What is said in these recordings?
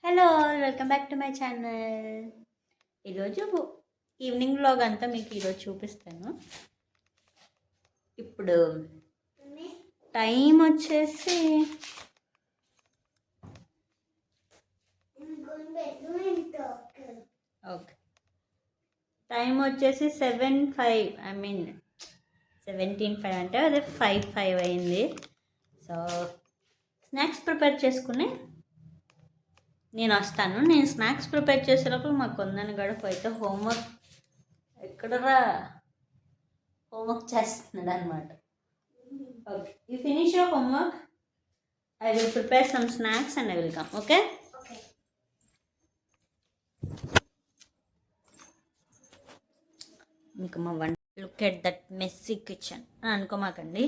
Hello welcome back to my channel. ఈరోజు evening vlog అంతా మీకు ఈరోజు చూపిస్తాను. ఇప్పుడు టైం వచ్చేసి ఓకే టైం వచ్చేసి 7:05 17:05 అంటే అదే 5:05 అయింది. సో స్నాక్స్ ప్రిపేర్ చేసుకుని నేను వస్తాను. నేను స్నాక్స్ ప్రిపేర్ చేసేటప్పుడు మా కొందని గడప అయితే ఎక్కడరా హోంవర్క్ చేస్తున్నాడు అనమాట. Okay, you finish your homework, I will prepare some snacks and I will come. Okay, ఇంకా మా వంట look at that messy kitchen అనుకోమాకండి.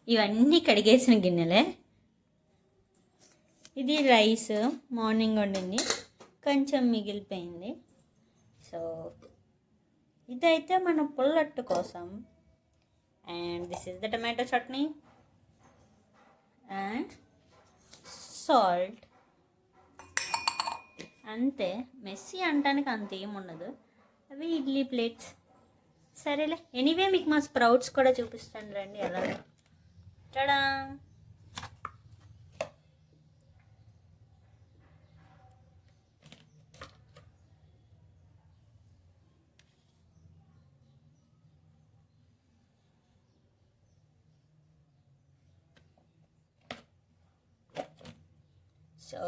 ఇవన్నీ కడిగేసిన గిన్నెలే. ఇది రైస్ మార్నింగ్ వండింది, కొంచెం మిగిలిపోయింది. సో ఇదైతే మన పుల్లట్టు కోసం. And this is the tomato chutney and salt. అంతే, మెస్సీ అంటానికి అంత ఏముండదు. అవి ఇడ్లీ ప్లేట్స్. సరేలే, ఎనీవే మీకు మా స్ప్రౌట్స్ కూడా చూపిస్తాను రండి. అలాగే టడా, సో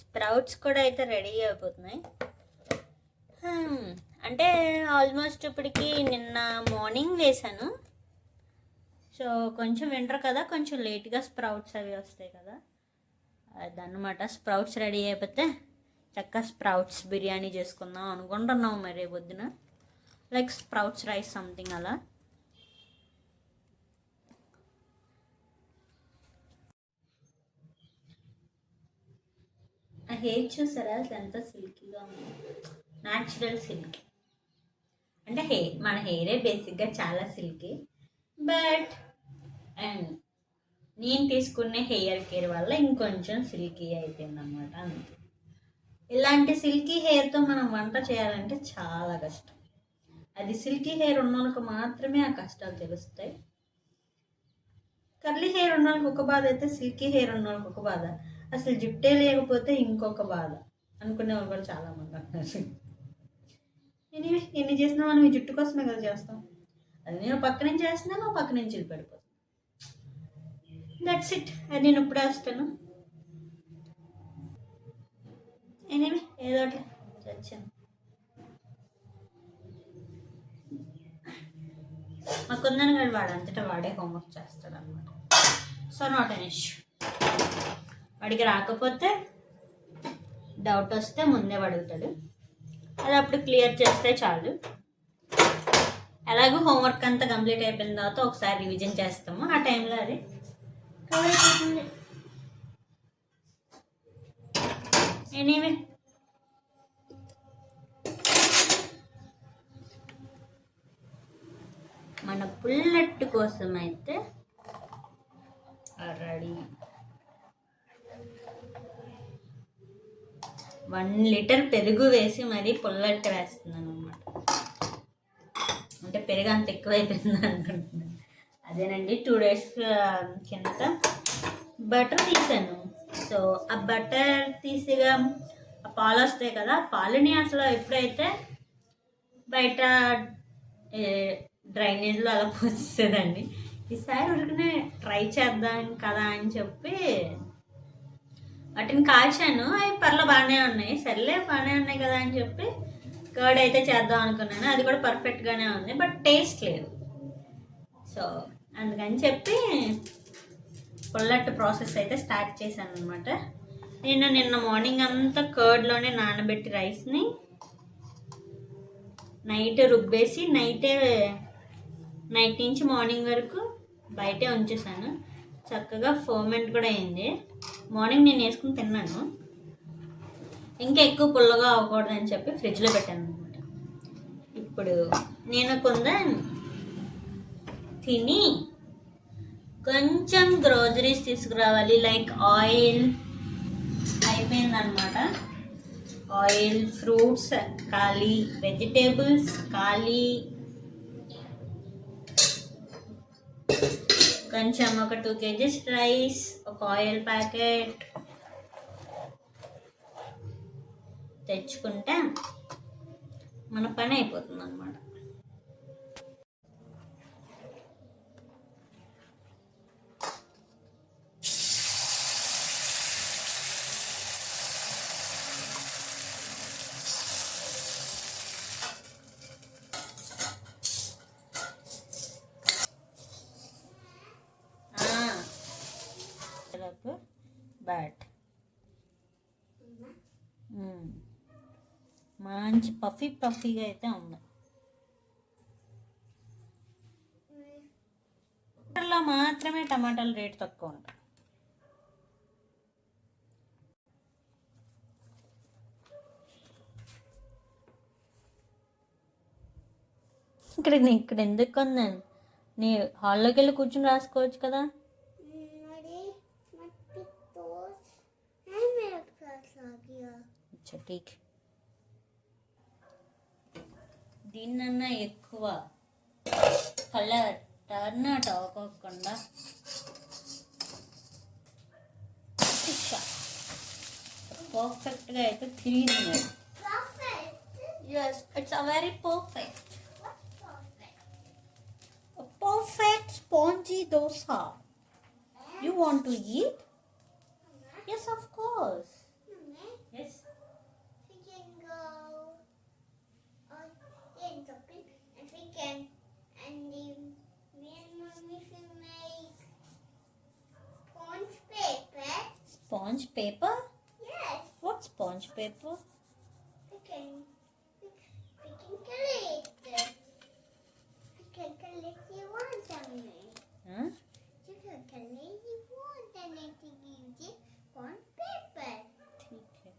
స్ప్రౌట్స్ కూడా అయితే రెడీ అయిపోతున్నాయి. అంటే ఆల్మోస్ట్ ఇప్పటికి నిన్న మార్నింగ్ వేసాను. సో కొంచెం వింటర్ కదా, కొంచెం లేట్గా స్ప్రౌట్స్ అవి వస్తాయి కదా, అదన్నమాట. స్ప్రౌట్స్ రెడీ అయిపోతే చక్కగా స్ప్రౌట్స్ బిర్యానీ చేసుకుందాం అనుకుంటున్నాం మరి పొద్దున, లైక్ స్ప్రౌట్స్ రైస్ సంథింగ్ అలా. ఆ హెయిర్ చూసారా ఎంత సిల్కీగా ఉంది, న్యాచురల్ సిల్క్. అంటే మన హెయిరే బేసిక్గా చాలా సిల్కీ, బట్ అండ్ నేను తీసుకునే హెయిర్ కేర్ వల్ల ఇంకొంచెం సిల్కీ అయిపోయింది అనమాట. అంతే. ఇలాంటి సిల్కీ హెయిర్తో మనం వంట చేయాలంటే చాలా కష్టం. అది సిల్కీ హెయిర్ ఉన్న వాళ్ళకి మాత్రమే ఆ కష్టాలు తెలుస్తాయి. కర్లీ హెయిర్ ఉన్న వాళ్ళకి ఒక బాధ అయితే, సిల్కీ హెయిర్ ఉన్న వాళ్ళకి ఒక బాధ, అసలు జుట్టే లేకపోతే ఇంకొక బాధ అనుకునే వాళ్ళు కూడా చాలామంది అంటారు. ఎనీవే, ఎన్ని చేసినా మనం ఈ జుట్టు కోసమే కదా చేస్తాం. అది నేను పక్క నుంచి చేస్తున్నా, నువ్వు పక్క నుంచి వెళ్ళిపడిపోతాను. That's it. అది నేను ఇప్పుడే వస్తాను. ఎనీవే, ఏదో ఒకటి వచ్చాను. మా కొందని గారు వాడంతటా వాడే హోంవర్క్ చేస్తాడు అనమాట. So not an issue. వాడికి రాకపోతే డౌట్ వస్తే ముందే అడుగుతాడు, అది అప్పుడు క్లియర్ చేస్తే చాలు. ఎలాగో హోంవర్క్ అంతా కంప్లీట్ అయిపోయిన తర్వాత ఒకసారి రివిజన్ చేస్తాము, ఆ టైంలో అది కవర్ అయిపోతుంది. ఎనీవే, మన పుల్లట్టు కోసం అయితే రెడీ. 1 లీటర్ పెరుగు వేసి మరీ పుల్లట్టు వేస్తున్నాను అనమాట. అంటే పెరుగు అంత ఎక్కువైపోయింది అనుకుంటున్నాను. అదేనండి, 2 days కిందట బటర్ తీసాను. సో ఆ బటర్ తీసిగా ఆ పాలు వస్తాయి కదా, ఆ పాలని అసలు ఎప్పుడైతే బయట డ్రైనేజ్లో అలా పోసేదండి. ఈసారి ఉరికనే ట్రై చేద్దాం కదా అని చెప్పి వాటిని కాల్చాను. అవి పర్లో బాగానే ఉన్నాయి, సర్లే బాగానే ఉన్నాయి కదా అని చెప్పి కర్డ్ అయితే చేద్దాం అనుకున్నాను. అది కూడా పర్ఫెక్ట్గానే ఉంది, బట్ టేస్ట్ లేదు. సో అందుకని చెప్పి పుల్లట్టు ప్రాసెస్ అయితే స్టార్ట్ చేశాను అనమాట. నేను నిన్న మార్నింగ్ అంతా కర్డ్లోనే నానబెట్టి రైస్ని నైట్ రుబ్బేసి నైట్ నుంచి మార్నింగ్ వరకు బయటే ఉంచేసాను. చక్కగా ఫర్మెంట్ కూడా అయింది. మార్నింగ్ నేను వేసుకుని తిన్నాను. ఇంకా ఎక్కువ పుల్లగా అవ్వకూడదని చెప్పి ఫ్రిడ్జ్లో పెట్టాను అనమాట. ఇప్పుడు నేను తిని కొంచెం గ్రోసరీస్ తీసుకురావాలి, లైక్ ఆయిల్, అయిపోయిందనమాట. ఆయిల్, ఫ్రూట్స్ ఖాళీ, వెజిటేబుల్స్ ఖాళీ, కొంచెం ఒక 2 kgs రైస్, ఒక ఆయిల్ ప్యాకెట్ తెచ్చుకుంటే మన పని అయిపోతుంది అనమాట. బట్ మంచి పఫీగా అయితే ఉంది. లో మాత్రమే టమాటాలు రేట్ తక్కువ ఉంటాయి. ఇక్కడ ఎందుకు కొందాను? నీ హాల్లోకి వెళ్ళి కూర్చుని రాసుకోవచ్చు కదా. ఠీక్. దీన్నన్నా ఎక్కువ కలర్ టర్న్ అవుట్ అవ్వకుండా పర్ఫెక్ట్గా అయితే తిరిగింది. Yes, it's a very perfect. A perfect spongy dosa. You want to eat? Yes, of course. Yes. We can go in shopping and we can me and mommy can make sponge paper. Sponge paper? Yes. What sponge paper? We can collect it. We can collect you want something. Huh? You can collect you want and then to use it sponge paper. ठीक है.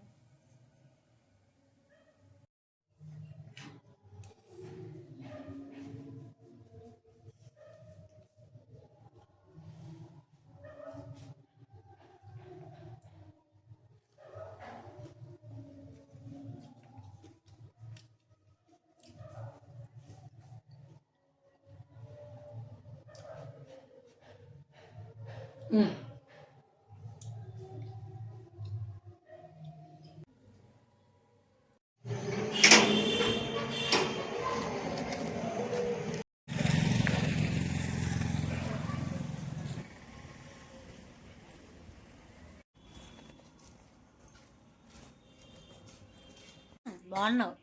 బాగున్నావు.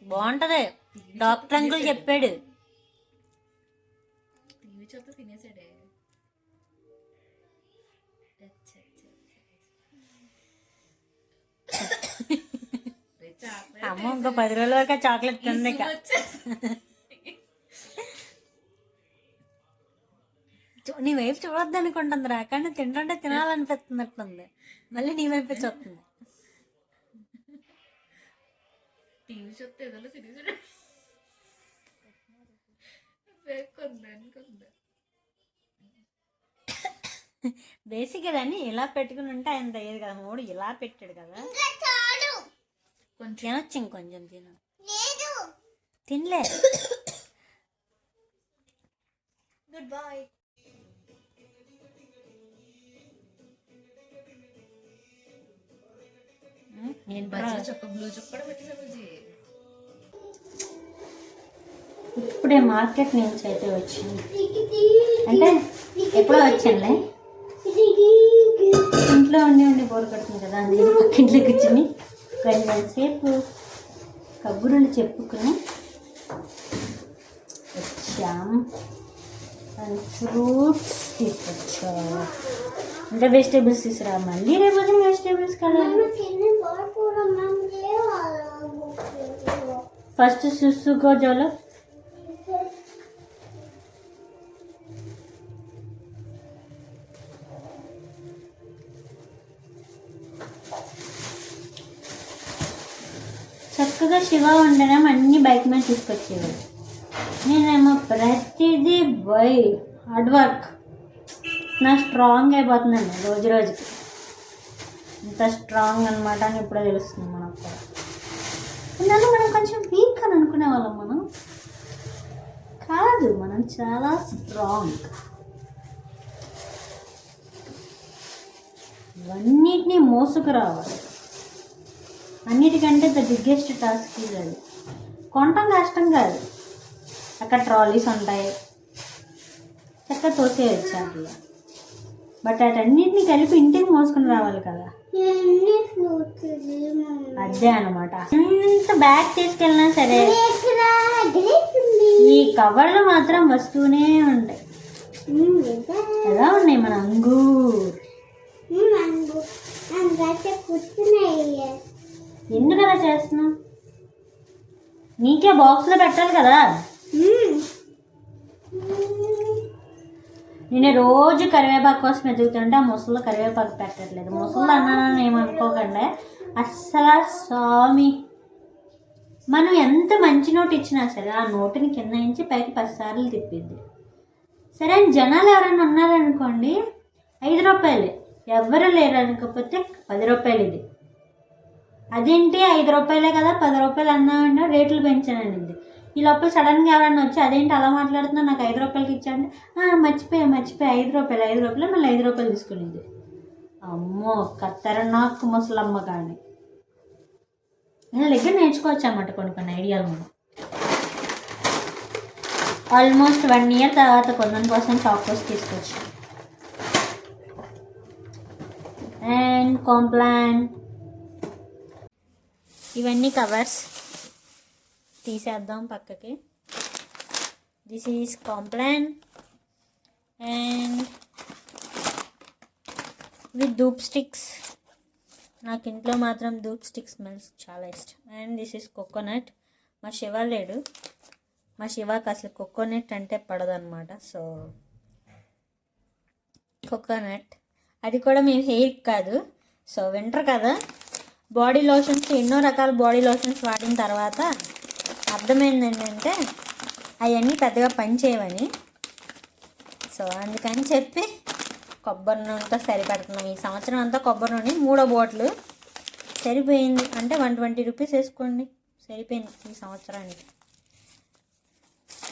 బాగుంటది. Doctor uncle చెప్పాడు. TV చూస్తే తినేసాడే. అమ్మ ఇంకో 10 రోజుల వరకు చాక్లెట్ తింది. నీ వైపు చూడొద్దు అనుకుంటుందిరా, కానీ తింటుంటే తినాలనిపిస్తున్నట్లుంది. మళ్ళీ నీ వైపే చూస్తుంది. టీవీ చూస్తే ఏదో తినేసాడు. బేసిక్ అని ఇలా పెట్టుకుని ఉంటే ఆయన అయ్యేది కదా. మూడు ఇలా పెట్టాడు కదా. కొంచెం తినొచ్చు, ఇంకొంచెం తిన. తినలే. Good bye. బ్లూ చుక్క కూడా పెట్టేసాను. ఇప్పుడే మార్కెట్ నుంచి అయితే వచ్చింది. అంటే ఎప్పుడో వచ్చానులే. ఇంట్లో ఉండి బోర్ కడుతుంది కదా, అందుకే పక్కింట్లో కూర్చుని కొంచెం సేపు కబుర్లు చెప్పుకుని వచ్చాం. అండ్ ఫ్రూట్స్ తీసుకొచ్చా. ఇంకా వెజిటేబుల్స్ తీసుకురా. మళ్ళీ రేపు వెజిటేబుల్స్ కదా. ఫస్ట్ సుసుకో జోలో. చక్కగా శివ ఉండడం అన్ని బైక్ మీద తీసుకొచ్చేవాడు. నేనేమో ప్రతిదీ హార్డ్ వర్క్. నా స్ట్రాంగ్ అయిపోతుందండి రోజు రోజుకి. ఇంత స్ట్రాంగ్ అనమాట అని ఇప్పుడే తెలుస్తుంది మనకు కూడా. ఇందాక మనం కొంచెం వీక్ అని అనుకునే వాళ్ళం. మనం కాదు, మనం చాలా స్ట్రాంగ్. ఇవన్నిటినీ మోసుకు రావాలి. అన్నిటికంటే ద బిగ్గెస్ట్ టాస్క్ ఇది. అది కొనటం కష్టం కాదు. అక్కడ ట్రాలీస్ ఉంటాయి, చక్కగా తోసేయచ్చు అట్లా. బట్ అటన్నిటిని కలిపి ఇంటికి మోసుకుని రావాలి కదా. అదే అనమాట. ఎంత బ్యాగ్ తీసుకెళ్ళినా సరే ఈ కవర్లు మాత్రం వస్తూనే ఉంటాయి. ఎలా ఉన్నాయి మన అంగూర్. ఎందుకు అలా చేస్తున్నావు? నీకే బాక్స్లో పెట్టాలి కదా. నేను రోజు కరివేపాకు కోసం ఎదుగుతుంటే ఆ ముసలు కరివేపాకు పెట్టట్లేదు. ముసలు అన్నానని ఏమనుకోకండి. అస్సలు స్వామి, మనం ఎంత మంచి నోటు ఇచ్చినా సరే ఆ నోటుని కింద నుంచి పైకి 10 సార్లు తిప్పిద్ది. సరే అని జనాలు ఎవరైనా ఉన్నారనుకోండి, 5 రూపాయలే. ఎవరు లేరు అనుకోకపోతే 10 రూపాయలు ఇది. అదేంటి 5 రూపాయలే కదా 10 రూపాయలు అన్నామంటే రేట్లు పెంచానండి. ఈ లోపల సడన్గా ఎవరైనా వచ్చి అదేంటి అలా మాట్లాడుతున్నా, నాకు 5 రూపాయలకి ఇచ్చాంటే మర్చిపోయా 5 రూపాయలు మళ్ళీ 5 రూపాయలు తీసుకునేది. అమ్మో కత్తెర నాకు ముసలమ్మ. కానీ వీళ్ళ దగ్గర నేర్చుకోవచ్చు అన్నమాట కొన్ని ఐడియాలు. మనం ఆల్మోస్ట్ 1 ఇయర్ తర్వాత కొందరి కోసం చాకోస్ తీసుకొచ్చాం. And Complan. ఇవన్నీ కవర్స్ తీసేద్దాం పక్కకి. This is Complan and with dhoop sticks. నాకు ఇంట్లో మాత్రం ధూప్ స్టిక్ స్మెల్స్ చాలా ఇష్టం. And this is coconut. మా శివ లేడు, మా శివాకి అసలు కోకోనట్ అంటే పడదన్నమాట. సో కోకోనట్ అది కూడా మేము హెయిర్ కాదు. సో వింటర్ కదా, బాడీ లోషన్స్ ఎన్నో రకాల బాడీ లోషన్స్ వాడిన తర్వాత అర్థమైంది ఏంటంటే అవన్నీ పెద్దగా పనిచేయవని. సో అందుకని చెప్పి కొబ్బరి నూనెతో సరిపెడుతున్నాం. ఈ సంవత్సరం అంతా కొబ్బరి నూనె 3వ బాటిల్ సరిపోయింది. అంటే 120 రూపీస్ వేసుకోండి, సరిపోయింది ఈ సంవత్సరానికి.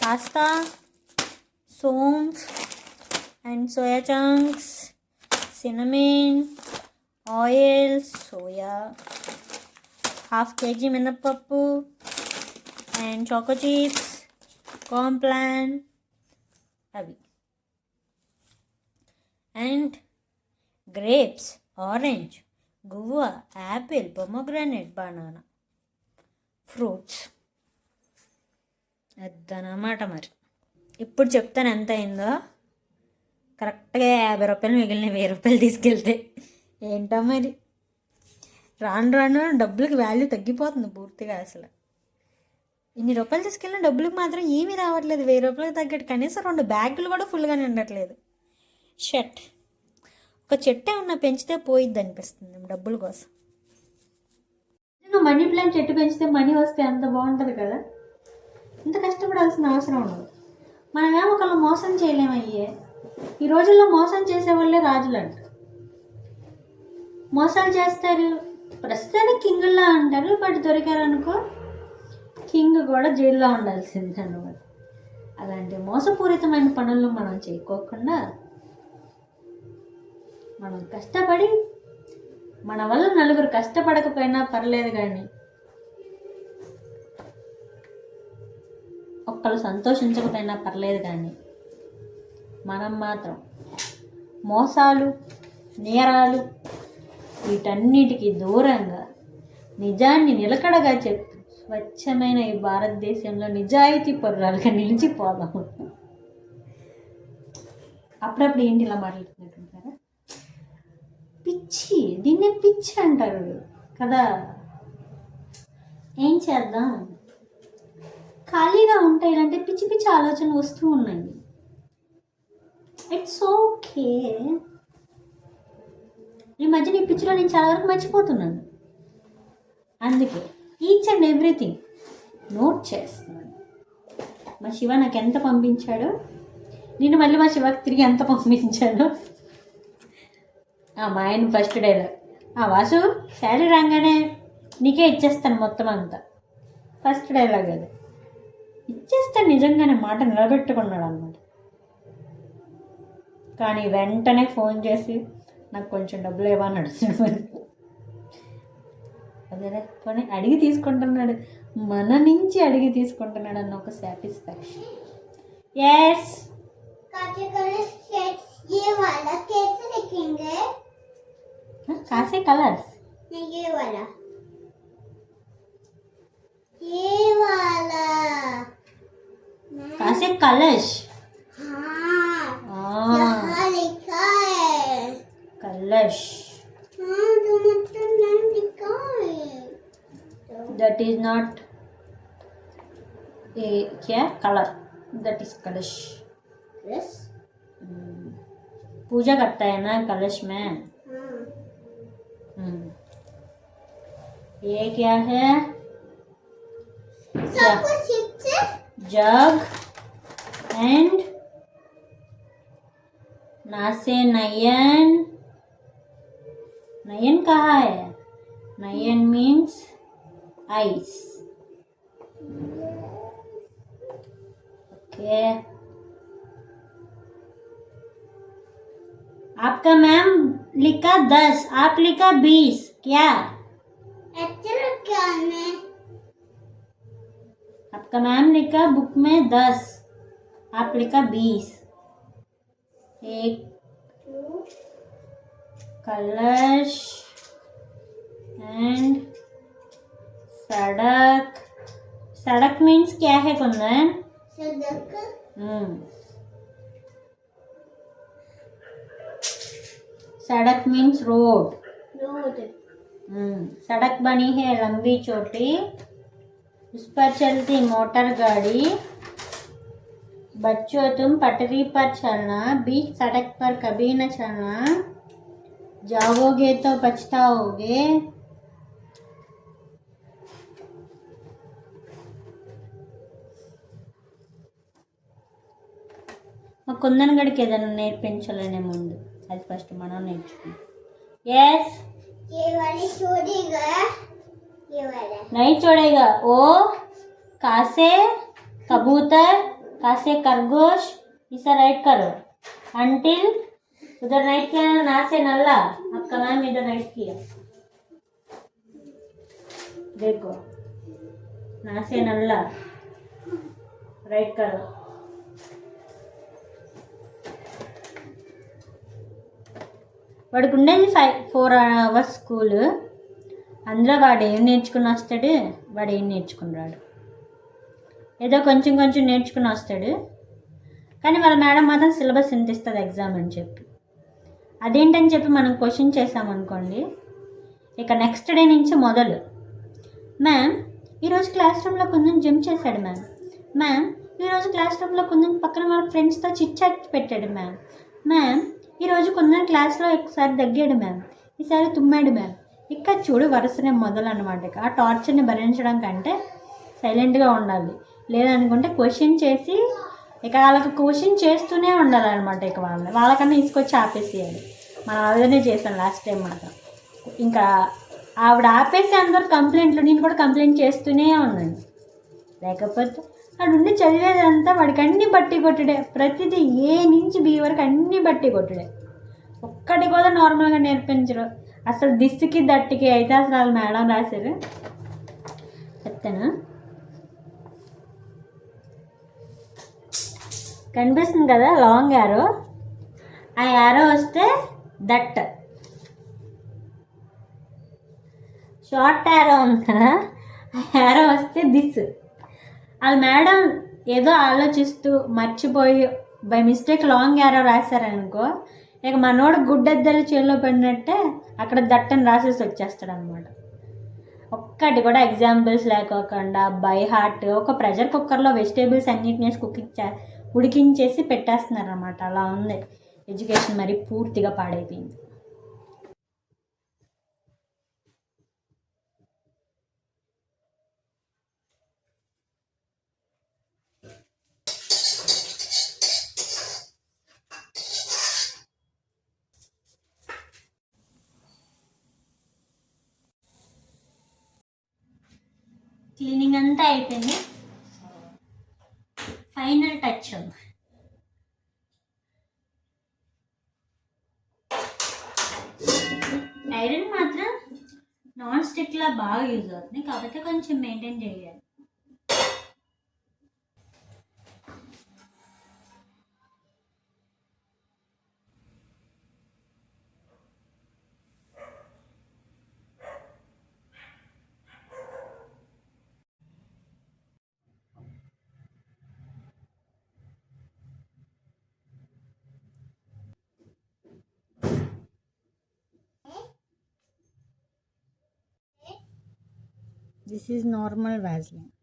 Pasta, saunf and soya chunks, cinnamon, oil, soya, 1/2 kg మినప్పప్పు అండ్ చాకో చిప్స్, కాంప్లాన్ అవి. And grapes, orange, guava, apple, pomegranate, banana, fruits. అదనమాట. మరి ఇప్పుడు చెప్తాను ఎంత అయిందో. కరెక్ట్గా 50 రూపాయలు మిగిలిన 1000 రూపాయలు తీసుకెళ్తే. ఏంటో మరి రాను రాను డబ్బులకి వాల్యూ తగ్గిపోతుంది పూర్తిగా. అసలు ఇన్ని రూపాయలు తీసుకెళ్ళిన డబ్బులకు మాత్రం ఏమీ రావట్లేదు. 1000 రూపాయలకు తగ్గట్టు కనీసం 2 బ్యాగులు కూడా ఫుల్గానే ఉండట్లేదు. షర్ట్ ఒక చెట్టే ఉన్న పెంచితే పోయిద్ది అనిపిస్తుంది డబ్బుల కోసం. మనీ ప్లాంట్ చెట్టు పెంచితే మనీ వస్తే అంత బాగుంటుంది కదా. ఇంత కష్టపడాల్సిన అవసరం ఉండదు. మనమేమో ఒకళ్ళు మోసం చేయలేమయ్యే. ఈ రోజుల్లో మోసం చేసే వాళ్ళే రాజులు అంట. మోసాలు చేస్తారు, ప్రస్తుతానికి కింగుల్లా అంటారు. బట్ దొరికారనుకో కింగ్ కూడా జైల్లో ఉండాల్సింది అన్నమాట. అలాంటి మోసపూరితమైన పనులు మనం చేయకోకుండా మనం కష్టపడి, మన వల్ల నలుగురు కష్టపడకపోయినా పర్లేదు కానీ ఒక్కళ్ళు సంతోషించకపోయినా పర్లేదు కానీ మనం మాత్రం మోసాలు, నేరాలు వీటన్నిటికీ దూరంగా నిజాన్ని నిలకడగా చెప్తూ స్వచ్ఛమైన ఈ భారతదేశంలో నిజాయితీ పరురాలుగా నిలిచిపోదాము. అప్పుడప్పుడు ఏంటి ఇలా మాట్లాడుతున్నట్టుంటారా? పిచ్చి, దీన్నే పిచ్చి అంటారు కదా. ఏం చేద్దాం, ఖాళీగా ఉంటే ఇలాంటి పిచ్చి పిచ్చి ఆలోచనలు వస్తూ ఉన్నాయి. It's okay. ఈ మధ్య నీ పిచ్చిలో నేను చాలా వరకు మర్చిపోతున్నాను. అందుకే ఈచ్ అండ్ ఎవ్రీథింగ్ నోట్ చేస్తున్నాను. మా శివ నాకు ఎంత పంపించాడో, నేను మళ్ళీ మా శివకి తిరిగి ఎంత పంపించాను. మా ఆయన ఫస్ట్ డైలాగ్, వాసు శాలరీ రాగానే నీకే ఇచ్చేస్తాను మొత్తం అంతా. ఫస్ట్ డైలాగ్ అది. ఇచ్చేస్తాను నిజంగానే, మాట నిలబెట్టుకున్నాడు అనమాట. కానీ వెంటనే ఫోన్ చేసి నాకు కొంచెం డబ్బులు ఇవ్వని అడుగుతున్నాడు. అదే పోనీ అడిగి తీసుకుంటున్నాడు, మన నుంచి అడిగి తీసుకుంటున్నాడు అన్న ఒక సాటిస్ఫాక్షన్. ఎస్ ये वाला कैसे लिखेंगे? కాసే కలర్స్. नहीं ये वाला కాసే కలర్స్. यहाँ लिखा है కలర్స్. हाँ तो मतलब नाम लिखा है That is not a क्या कलर, that is कलश. यस पूजा करता है ना कलश में. ये क्या है? सब कुछ ठीक से जग एंड नासे नयन. नयन कहाँ है? नयन मीन्स आइस. ओके. आपका मैम लिखा 10, आप लिखा 20. क्या? अच्छा क्या में आपका मैम लिखा बुक में 10, आप लिखा 20. एक कलश एंड सड़क. सड़क मीन्स क्या है कुंदन? सड़क सड़क मीन्स रोड. रोड सड़क बनी है लंबी चौड़ी, उस पर चलती मोटर गाड़ी. बच्चों तुम पटरी पर चलना, बीच सड़क पर कभी न चलना, जाओगे तो पछताओगे. మా కుందన్ గడికి ఏదైనా నేర్పించాలనే ముందు అది ఫస్ట్ మనం నేర్చుకుంటాం. ఎస్ ये वाली छोड़ेगा ये वाला नहीं छोड़ेगा. ओ कासे कबूतर, कासे खरगोश, इसे राइट करो. अंटिल उधर राइट किया ना से नल्ला. आपका मैम इधर राइट किया. देखो ना से नल्ला राइट करो. వాడికి ఉండేది 4 hours స్కూల్. అందులో వాడు ఏం నేర్చుకుని వస్తాడు, వాడు ఏం నేర్చుకుని రాడు. ఏదో కొంచెం కొంచెం నేర్చుకుని వస్తాడు. కానీ వాళ్ళ మేడం మాత్రం సిలబస్ ఎంత ఇస్తుంది ఎగ్జామ్ అని చెప్పి. అదేంటని చెప్పి మనం క్వశ్చన్ చేసామనుకోండి, ఇక నెక్స్ట్ డే నుంచి మొదలు. మ్యామ్ ఈరోజు క్లాస్ రూమ్లో కొంచెం జంప్ చేశాడు మ్యామ్. మ్యామ్ ఈరోజు క్లాస్ రూమ్లో కొంచెం పక్కన వాళ్ళ ఫ్రెండ్స్తో చిట్ చాట్ పెట్టాడు మ్యామ్. మ్యామ్ ఈరోజు కొంచెం క్లాస్లో ఒకసారి దగ్గాడు మ్యామ్, ఈసారి తుమ్మాడు మ్యామ్. ఇక్కడ చూడు వరుసనే మొదలు అనమాట. ఆ టార్చర్ని భరించడం కంటే సైలెంట్గా ఉండాలి. లేదనుకుంటే క్వశ్చన్ చేసి ఇక వాళ్ళకి క్వశ్చన్ చేస్తూనే ఉండాలన్నమాట. ఇక వాళ్ళకన్నా తీసుకొచ్చి ఆపేసేయాలి. మనం అదే చేసాం లాస్ట్ టైం మాత్రం. ఇంకా ఆవిడ ఆపేసి అందరు కంప్లైంట్లు, నేను కూడా కంప్లైంట్ చేస్తూనే ఉన్నాను. లేకపోతే వాడు ఉండి చదివేదంతా వాడికి అన్ని బట్టి కొట్టుడే. ప్రతిదీ ఏ నుంచి బి వరకు అన్ని బట్టి కొట్టుడే. ఒక్కటి కూడా నార్మల్గా నేర్పించరు. అసలు దిస్సుకి దట్టికి అయితే అసలు వాళ్ళు మేడం రాశారు. చెప్తాను, కనిపిస్తుంది కదా లాంగ్ యారో. ఆ యారో వస్తే దట్, షార్ట్ యారో ఉంది కదా, ఆ యారో వస్తే దిస్. వాళ్ళ మేడం ఏదో ఆలోచిస్తూ మర్చిపోయి బై మిస్టేక్ లాంగ్ యారో రాశారనుకో, ఇక మనోడు గుడ్డెద్దలు చేతిలో పడినట్టే అక్కడ దట్టని రాసేసి వచ్చేస్తాడు అనమాట. ఒక్కటి కూడా ఎగ్జాంపుల్స్ లేకోకుండా బై హార్ట్ ఒక ప్రెషర్ కుక్కర్లో వెజిటేబుల్స్ అన్నిటిని ఉడికించేసి పెట్టేస్తున్నారు అనమాట. అలా ఉంది ఎడ్యుకేషన్, మరి పూర్తిగా పాడైపోయింది. క్లీనింగ్ అంతా అయిపోయింది. ఫైనల్ టచ్ ఐరన్ మాత్రం నాన్ స్టిక్లా బాగా యూజ్ అవుతుంది, కాకపోతే కొంచెం మెయింటైన్ చేయాలి. This is normal Vaseline.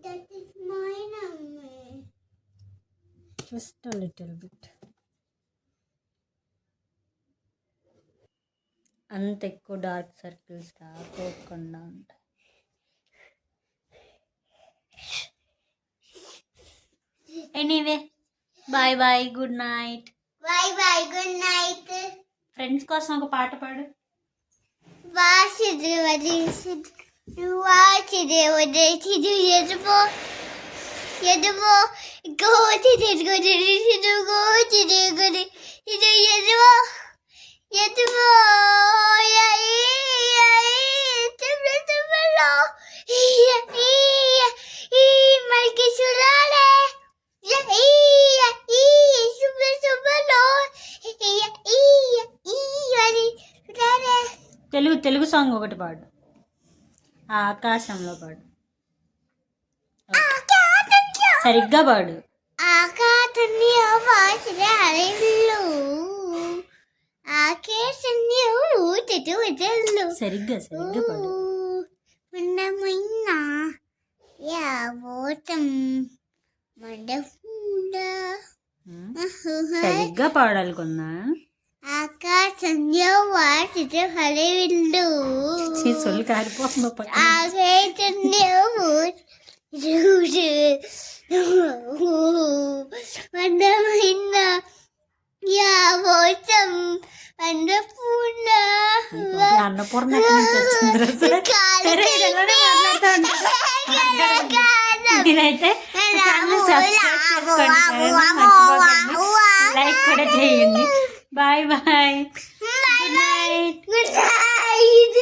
That is mine, Mummy. Just a little bit. అంత ఎక్కువ డార్క్ సర్కిల్స్ రాకోకుండా ఉంటాయి. Anyway bye bye, good night. Bye bye, good night. Friends కోసం ఒక పాట పాడు. Watch it, watch it, yedubo, go to it, go to it, go to it, go to it, yedubo, Telugu song ఒకటి పాడు. ఆకాశంలో పాడు, సరిగ్గా పాడు. ఆకాశాన్ని వాసన అడవిలో ఆకాశాన్ని ఊటటు వదలు సరిగ్గా పాడు. ఉండమైన యావోతం మండపూడ సరిగ్గా పాడాలి కొన్నా. ఆకాశంలో వాసన అడవిలో సొల్లు కారిపోతుందో ఆకాశంలో అందమైన యావోసం అన్నపూర్ణ అన్నపూర్ణ మీరైతే లైక్ కూడా చేయండి. Bye bye, good night.